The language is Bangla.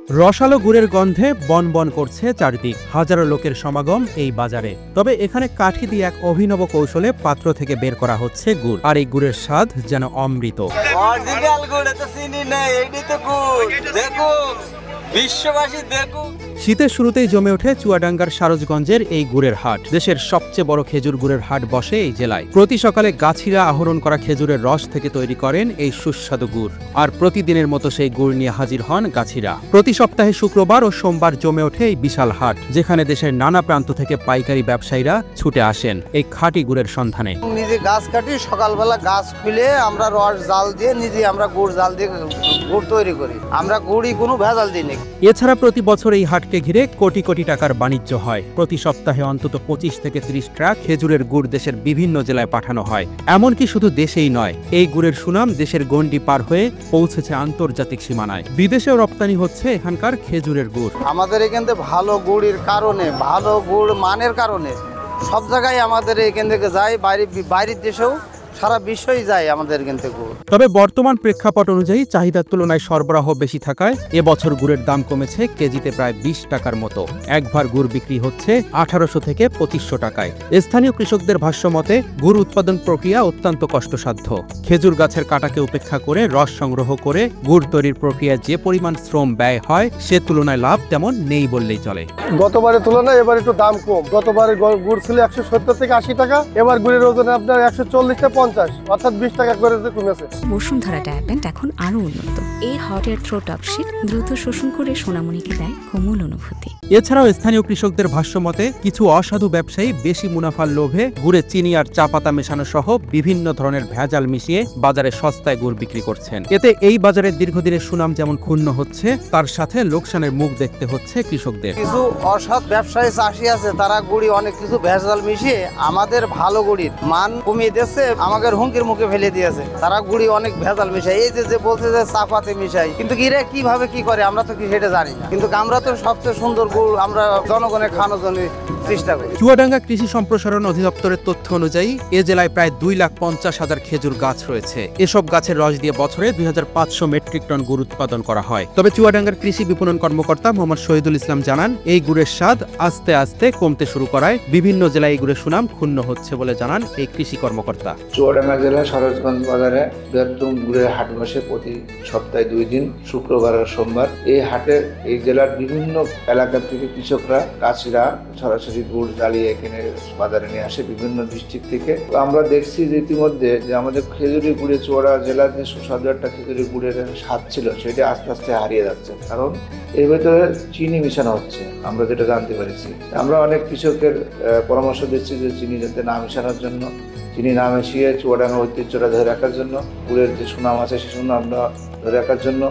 রসালো গুড়ের গন্ধে বন বন করছে চারদিক, হাজারো লোকের সমাগম এই বাজারে। তবে এখানে কাঠি দিয়ে এক অভিনব কৌশলে পাত্র থেকে বের করা হচ্ছে গুড়, আর এই গুড়ের স্বাদ যেন অমৃত। অরিজিনাল গুড়, এটা চিনি নেই, এইটি তো গুড়। দেখো বিশ্ববাসী দেখো। শীতের শুরুতেই জমে ওঠে চুয়াডাঙ্গার সারজগঞ্জের এই গুড়ের হাট। দেশের সবচেয়ে বড় খেজুর গুড়ের হাট বসে এই জেলায়। প্রতি সকালে গাছিরা আহরণ করা খেজুরের রস থেকে তৈরি করেন এই সুস্বাদু গুড়, আর প্রতিদিনের মতো সেই গুড় নিয়ে হাজির হন গাছিরা। প্রতি সপ্তাহে শুক্রবার ও সোমবার জমে ওঠে এই বিশাল হাট, যেখানে দেশের নানা প্রান্ত থেকে পাইকারি ব্যবসায়ীরা ছুটে আসেন এই খাঁটি গুড়ের সন্ধানে। নিজে গাছ কাটি, সকালবেলা গাছ খুলে আমরা রস জাল দিয়ে নিজে আমরা গুড় জাল দিয়ে গুড় তৈরি করি। আমরা গুড়ি কোনো ভেজাল দিই না। এছাড়া প্রতি বছর এই হাটকে ঘিরে কোটি কোটি টাকার বাণিজ্য হয়। প্রতি সপ্তাহে অন্তত 25 থেকে 30 ট্রাক খেজুরের গুড় দেশের বিভিন্ন জেলায় পাঠানো হয়। এমনকি শুধু দেশেই নয়, এই গুড়ের সুনাম দেশের গণ্ডি পার হয়ে পৌঁছেছে আন্তর্জাতিক সীমানায়। বিদেশেও রপ্তানি হচ্ছে এখানকার খেজুরের গুড়। আমাদের এখান থেকে ভালো গুড়ের কারণে, ভালো গুড় মানের কারণে সব জায়গায় আমাদের এখান থেকে যায়, বাইরের দেশেও সারা বিশ্বই যায় আমাদের এখান থেকে গুড়। তবে বর্তমান প্রেক্ষাপট অনুযায়ী চাহিদার তুলনায় সরবরাহ বেশি থাকায় এবছর গুড়ের দাম কমেছে কেজিতে প্রায় 20 টাকার মতো। এক ভার গুড় বিক্রি হচ্ছে 1800 থেকে 2500 টাকায়। স্থানীয় কৃষকদের ভাষ্যমতে গুড় উৎপাদন প্রক্রিয়া অত্যন্ত কষ্টসাধ্য। খেজুর গাছের কাটাকে উপেক্ষা করে রস সংগ্রহ করে গুড় তৈরির প্রক্রিয়ায় যে পরিমাণ শ্রম ব্যয় হয়, সে তুলনায় লাভ তেমন নেই বললেই চলে। গতবারের তুলনায় এবার একটু দাম কম। গতবারে গুড় ছিল 170 থেকে 80 টাকা, এবার গুড়ের ওজন আপনার 140 থেকে 50, অর্থাৎ 20 টাকা করে কমেছে। বসুন্ধরা ডায়াপেন্ট এখন আরো উন্নত। এই hot air through top sheet দ্রুত শোষণ করে সোনামণিকে দেয় কোমল অনুভূতি। এছাড়াও স্থানীয় কৃষকদের ভাষ্যমতে কিছু অসাধু ব্যবসায়ী বেশি মুনাফার লোভে গুড়ে চিনি আর চা পাতা মেশানো সহ বিভিন্ন ধরনের ভেজাল মিশিয়ে বাজারে সস্তায় গুড় বিক্রি করছেন। এতে এই বাজারের দীর্ঘদিনের সুনাম যেমন ক্ষুণ্ণ হচ্ছে, তার সাথে লোকসানের মুখ দেখতে হচ্ছে কৃষকদের। কিছু অসৎ ব্যবসায়ী চাষি আছে, তারা গুড়ি অনেক কিছু ভেজাল মিশিয়ে আমাদের ভালো গুড়ির মান কমিয়ে দিয়েছে, আমাদের হুমকির মুখে ফেলে দিয়েছে। তারা গুড়ি অনেক ভেজাল মিশায়, এই যে বলছে যে চা পাতে মিশাই, কিন্তু এরা কিভাবে কি করে আমরা তো কি সেটা জানি না। কিন্তু আমরা তো সবচেয়ে সুন্দর গুড় আমরা জনগণের খাওয়ানোর জন্য চেষ্টা করি। চুয়াডাঙ্গা কৃষি সম্প্রসারণ অধিদপ্তরের তথ্য অনুযায়ী এ জেলায় প্রায় 2,50,000 খেজুর গাছ রয়েছে। এসব গাছের রস দিয়ে বছরে 2500 মেট্রিক টন গুড় উৎপাদন করা হয়। তবে চুয়াডাঙ্গার কৃষি বিপণন কর্মকর্তা মোহাম্মদ শহীদুল ইসলাম জানান, এই গুড়ের স্বাদ আস্তে আস্তে কমতে শুরু করায় বিভিন্ন জেলায় এই গুড়ের সুনাম ক্ষুণ্ণ হচ্ছে বলে জানান এই কৃষি কর্মকর্তা। চুয়াডাঙ্গা জেলার সারজগঞ্জ বাজারে বৃহত্তম গুড়ের হাট বসে প্রতি সপ্তাহে 2 দিন, শুক্রবার আর সোমবার। এই হাটে এই জেলার বিভিন্ন এলাকা থেকে কৃষকরা, গাছিরা সরাসরি গুড় জ্বালিয়ে এখানে বাজারে নিয়ে আসে বিভিন্ন ডিস্ট্রিক্ট থেকে। আমরা দেখছি যে ইতিমধ্যে যে আমাদের খেজুরি গুড়ে চুয়াডাঙ্গা জেলার যে সুস্বাদু একটা খেজুরি গুড়ের স্বাদ ছিল, সেটা আস্তে আস্তে হারিয়ে যাচ্ছে, কারণ এর ভেতরে চিনি মিশানো হচ্ছে, আমরা যেটা জানতে পেরেছি। আমরা অনেক কৃষকের পরামর্শ দিচ্ছি যে চিনি যাতে না মিশানোর জন্য, চিনি না মিশিয়ে চুয়াডাঙ্গা ঐতিহ্যটা ধরে রাখার জন্য, গুড়ের যে সুনাম আছে সে সুনাম ধরে রাখার জন্য